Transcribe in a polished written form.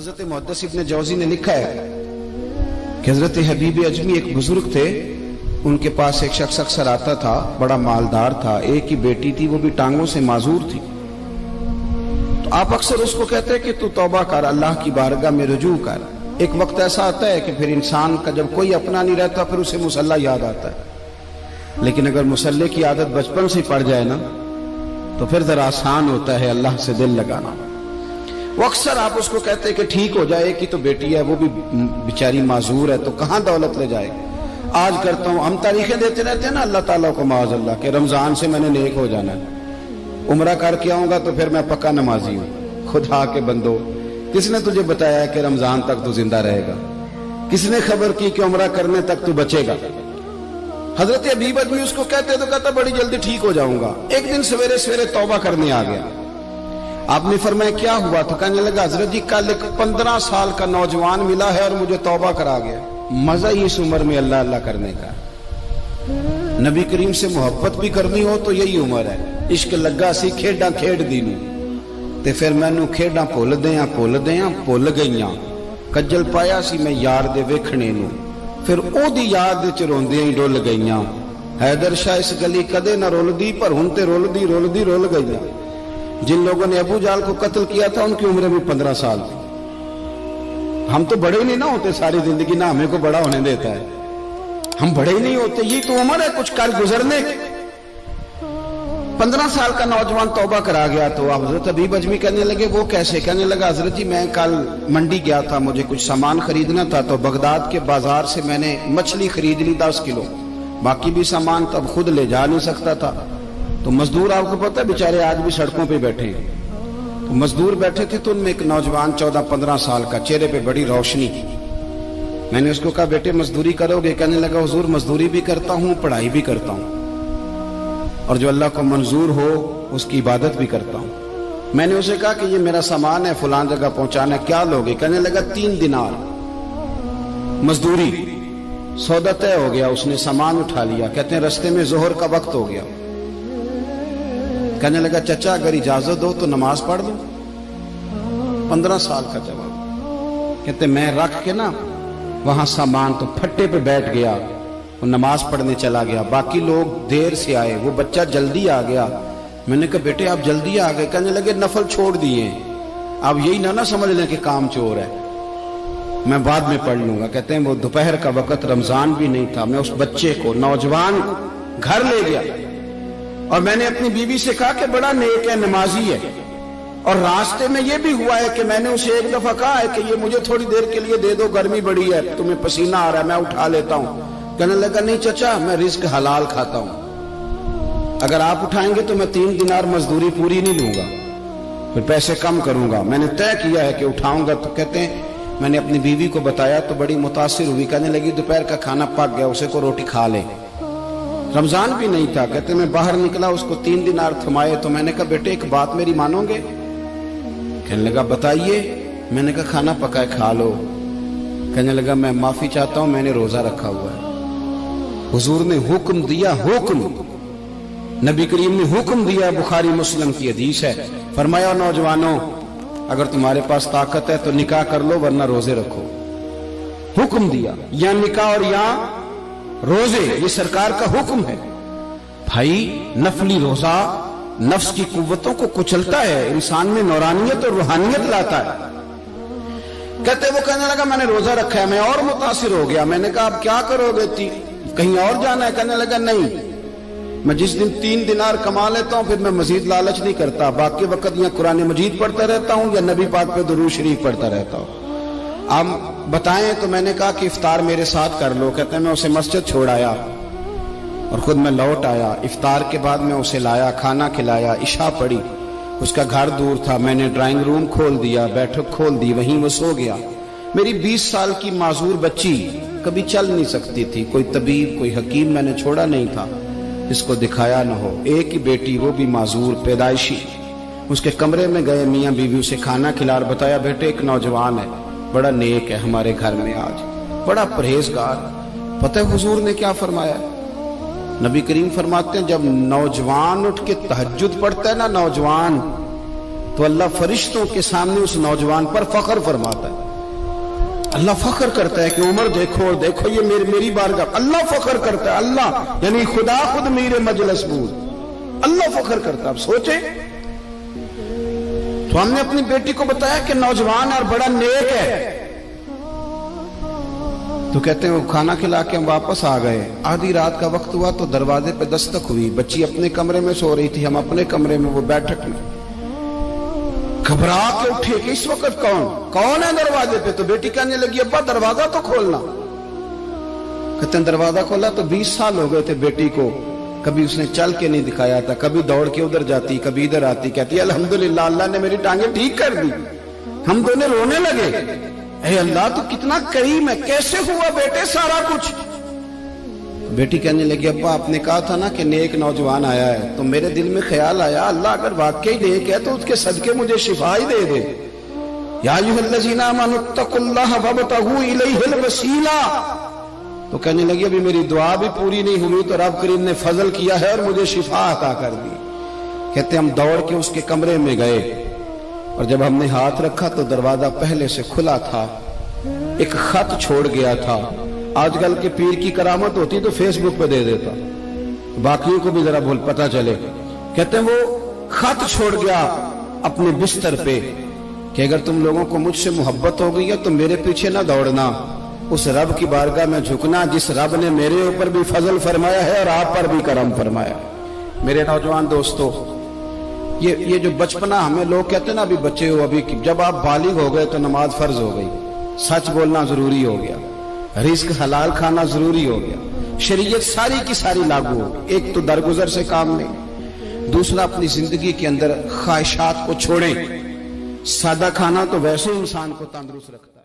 حضرت محدث ابن جوزی نے لکھا ہے کہ حضرت حبیب اجمی ایک بزرگ تھے، ان کے پاس ایک شخص اکثر آتا تھا، بڑا مالدار تھا، ایک ہی بیٹی تھی، وہ بھی ٹانگوں سے معذور تھی۔ تو آپ اکثر اس کو کہتے ہیں کہ تو توبہ کر، اللہ کی بارگاہ میں رجوع کر۔ ایک وقت ایسا آتا ہے کہ پھر انسان کا جب کوئی اپنا نہیں رہتا پھر اسے مصلی یاد آتا ہے، لیکن اگر مصلی کی عادت بچپن سے پڑ جائے نا تو پھر ذرا آسان ہوتا ہے اللہ سے دل لگانا۔ وہ اکثر آپ اس کو کہتے ہیں کہ ٹھیک ہو جائے کہ تو بیٹی ہے، وہ بھی بیچاری معذور ہے، تو کہاں دولت لے جائے۔ آج کرتا ہوں، ہم تاریخیں دیتے رہتے ہیں نا اللہ تعالیٰ کو معاذ اللہ کہ رمضان سے میں نے نیک ہو جانا ہے، عمرہ کر کے آؤں گا تو پھر میں پکا نمازی ہوں۔ خدا کے بندو، کس نے تجھے بتایا ہے کہ رمضان تک تو زندہ رہے گا؟ کس نے خبر کی کہ عمرہ کرنے تک تو بچے گا؟ حضرت حبیب اجمی اس کو کہتے تو کہتا بڑی جلدی ٹھیک ہو جاؤں گا۔ ایک دن سویرے سویرے توبہ کرنے آ گیا۔ آپ نے فرمایا کیا ہوا؟ تو کہنے لگا حضرت جی کل ایک 15 سال کا نوجوان ملا ہے اور مجھے توبہ کرا گیا۔ مزہ ہی اس عمر میں اللہ اللہ کرنے کا، نبی کریم سے محبت بھی کرنی ہو تو یہی عمر ہے۔ عشق لگا سی کھیڈاں کھیڈ دی نوں تے پھر مینوں کھیڈاں بھول بھول گئیاں، کجل پایا سی میں یار دے ویکھنے نوں، پھر او دی یاد وچ روندیاں ہی ڈول گئیاں۔ حیدر شاہ اس گلی کدے نہ رولدی پر ہن تے رول گئیاں۔ جن لوگوں نے ابو جہل کو قتل کیا تھا ان کی عمر بھی 15 سال تھی۔ ہم تو بڑے ہی نہیں نہ ہوتے ساری زندگی، نہ ہمیں کو بڑا ہونے دیتا ہے، ہم بڑے ہی نہیں ہوتے، یہ تو عمر ہے کچھ کر گزرنے کی۔ 15 سال کا نوجوان توبہ کرا گیا تو حضرت حبیب اجمی کہنے لگے وہ کیسے؟ کہنے لگا حضرت جی میں کل منڈی گیا تھا، مجھے کچھ سامان خریدنا تھا، تو بغداد کے بازار سے میں نے مچھلی خرید لی 10 کلو، باقی بھی سامان تب خود لے جا نہیں سکتا تھا۔ تو مزدور آپ کو پتہ ہے بیچارے آج بھی سڑکوں پہ بیٹھے ہیں، تو مزدور بیٹھے تھے تو ان میں ایک نوجوان 14-15 سال کا، چہرے پہ بڑی روشنی۔ میں نے اس کو کہا بیٹے مزدوری کرو گے؟ کہنے لگا حضور مزدوری بھی کرتا ہوں، پڑھائی بھی کرتا ہوں، اور جو اللہ کو منظور ہو اس کی عبادت بھی کرتا ہوں۔ میں نے اسے کہا کہ یہ میرا سامان ہے فلاں جگہ پہنچانا ہے، کیا لوگے؟ کہنے لگا 3 دینار مزدوری۔ سودا طے ہو گیا، اس نے سامان اٹھا لیا۔ کہتے ہیں رستے میں ظہر کا وقت ہو گیا، کہنے لگا چچا اگر اجازت دو تو نماز پڑھ دوں۔ 15 سال کا جواب۔ کہتے میں رکھ کے نا وہاں سامان تو پھٹے پہ بیٹھ گیا، وہ نماز پڑھنے چلا گیا، باقی لوگ دیر سے آئے، وہ بچہ جلدی آ گیا۔ میں نے کہا بیٹے آپ جلدی آ گئے؟ کہنے لگے نفل چھوڑ دیے، اب یہی نہ سمجھ لیں کہ کام چور ہے، میں بعد میں پڑھ لوں گا۔ کہتے ہیں وہ دوپہر کا وقت، رمضان بھی نہیں تھا، میں اس بچے کو نوجوان گھر لے گیا اور میں نے اپنی بیوی سے کہا کہ بڑا نیک ہے، نمازی ہے، اور راستے میں یہ بھی ہوا ہے کہ میں نے اسے ایک دفعہ کہا ہے کہ یہ مجھے تھوڑی دیر کے لیے دے دو، گرمی بڑی ہے، تمہیں پسینہ آ رہا ہے، میں اٹھا لیتا ہوں۔ کہنے لگا نہیں چچا میں رزق حلال کھاتا ہوں، اگر آپ اٹھائیں گے تو میں 3 دینار مزدوری پوری نہیں لوں گا، پھر پیسے کم کروں گا، میں نے طے کیا ہے کہ اٹھاؤں گا۔ تو کہتے ہیں میں نے اپنی بیوی کو بتایا تو بڑی متاثر ہوئی، کہنے لگی دوپہر کا کھانا پک گیا، اسے کو روٹی کھا لے، رمضان بھی نہیں تھا۔ کہتے میں باہر نکلا، اس کو 3 دینار تھمائے، تو میں نے کہا بیٹے ایک بات میری مانو گے؟ کہنے لگا بتائیے۔ میں نے کہا کھانا پکا ہے کھا لو۔ کہنے لگا میں معافی چاہتا ہوں، میں نے روزہ رکھا ہوا ہے۔ حضور نے حکم دیا، حکم نبی کریم نے حکم دیا، بخاری مسلم کی حدیث ہے، فرمایا نوجوانوں اگر تمہارے پاس طاقت ہے تو نکاح کر لو ورنہ روزے رکھو۔ حکم دیا، یا نکاح اور یا روزے، یہ سرکار کا حکم ہے۔ بھائی نفلی روزہ نفس کی قوتوں کو کچلتا ہے، انسان میں نورانیت اور روحانیت لاتا ہے۔ کہتے وہ کہنے لگا میں نے روزہ رکھا ہے، میں اور متاثر ہو گیا۔ میں نے کہا اب کیا کرو گے؟ کہیں اور جانا ہے؟ کہنے لگا نہیں، میں جس دن 3 دینار کما لیتا ہوں پھر میں مزید لالچ نہیں کرتا، باقی وقت یا قرآن مجید پڑھتا رہتا ہوں یا نبی پاک پہ درود شریف پڑھتا رہتا ہوں۔ آپ بتائیں تو میں نے کہا کہ افطار میرے ساتھ کر لو۔ کہتے ہیں میں اسے مسجد چھوڑ آیا اور خود میں لوٹ آیا، افطار کے بعد میں اسے لایا، کھانا کھلایا، عشاء پڑھی، اس کا گھر دور تھا، میں نے ڈرائنگ روم کھول دیا، بیٹھک کھول دی، وہیں وہ سو گیا۔ میری 20 سال کی معذور بچی کبھی چل نہیں سکتی تھی، کوئی طبیب کوئی حکیم میں نے چھوڑا نہیں تھا اس کو دکھایا نہ ہو، ایک ہی بیٹی وہ بھی معذور پیدائشی۔ اس کے کمرے میں گئے، میاں بیوی اسے کھانا کھلا اور بتایا بیٹے ایک نوجوان ہے بڑا نیک ہے ہمارے گھر میں، آج بڑا پرہیزگار۔ پتہ ہے حضور نے کیا فرمایا؟ نبی کریم فرماتے ہیں جب نوجوان اٹھ کے تہجد پڑھتا ہے نا، نوجوان تو اللہ فرشتوں کے سامنے اس نوجوان پر فخر فرماتا ہے. اللہ فخر کرتا ہے کہ عمر دیکھو دیکھو یہ میری بارگاہ. اللہ فخر کرتا ہے, اللہ یعنی خدا خود میرے مجلس بود, اللہ فخر کرتا ہے. اب سوچیں, تو ہم نے اپنی بیٹی کو بتایا کہ نوجوان اور بڑا نیک ہے, تو کہتے ہیں وہ کھانا کھلا کے ہم واپس آ گئے. آدھی رات کا وقت ہوا تو دروازے پہ دستک ہوئی. بچی اپنے کمرے میں سو رہی تھی, ہم اپنے کمرے میں, وہ بیٹھک میں. گھبرا کے اٹھے کہ اس وقت کون ہے دروازے پہ؟ تو بیٹی کہنے لگی ابا دروازہ تو کھولنا. کہتے ہیں دروازہ کھولا تو 20 سال ہو گئے تھے بیٹی کو, کبھی اس نے چل کے نہیں دکھایا تھا, کبھی دوڑ کے ادھر جاتی کبھی ادھر آتی. کہتی الحمدللہ اللہ نے میری ٹانگیں ٹھیک کر دی. ہم دونوں رونے لگے, اے اللہ تو کتنا کریم ہے, کیسے ہوا بیٹے سارا کچھ؟ بیٹی کہنے لگی ابا آپ نے کہا تھا نا کہ نیک نوجوان آیا ہے, تو میرے دل میں خیال آیا اللہ اگر واقعی نیک ہے تو اس کے صدقے مجھے شفا ہی دے دے. یا ایھا الذین آمنوا اتقوا اللہ وابتغوا الیہ الوسیلہ. تو کہنے لگی ابھی میری دعا بھی پوری نہیں ہوئی تو رب کریم نے فضل کیا ہے اور مجھے شفا عطا کر دی. کہتے ہم دوڑ کے اس کے کمرے میں گئے, اور جب ہم نے ہاتھ رکھا تو دروازہ پہلے سے کھلا تھا, ایک خط چھوڑ گیا تھا. آج کل کے پیر کی کرامت ہوتی تو فیس بک پہ دے دیتا, باقیوں کو بھی ذرا بھول پتہ چلے. کہتے ہیں وہ خط چھوڑ گیا اپنے بستر پہ کہ اگر تم لوگوں کو مجھ سے محبت ہو گئی ہے تو میرے پیچھے نہ دوڑنا, اس رب کی بارگاہ میں جھکنا جس رب نے میرے اوپر بھی فضل فرمایا ہے اور آپ پر بھی کرم فرمایا. میرے نوجوان دوستو, یہ جو بچپنا ہمیں لوگ کہتے ہیں نا ابھی بچے ہو, ابھی جب آپ بالغ ہو گئے تو نماز فرض ہو گئی, سچ بولنا ضروری ہو گیا, رزق حلال کھانا ضروری ہو گیا, شریعت ساری کی ساری لاگو ہو. ایک تو درگزر سے کام لیں, دوسرا اپنی زندگی کے اندر خواہشات کو چھوڑیں. سادہ کھانا تو ویسے انسان کو تندرست رکھتا ہے.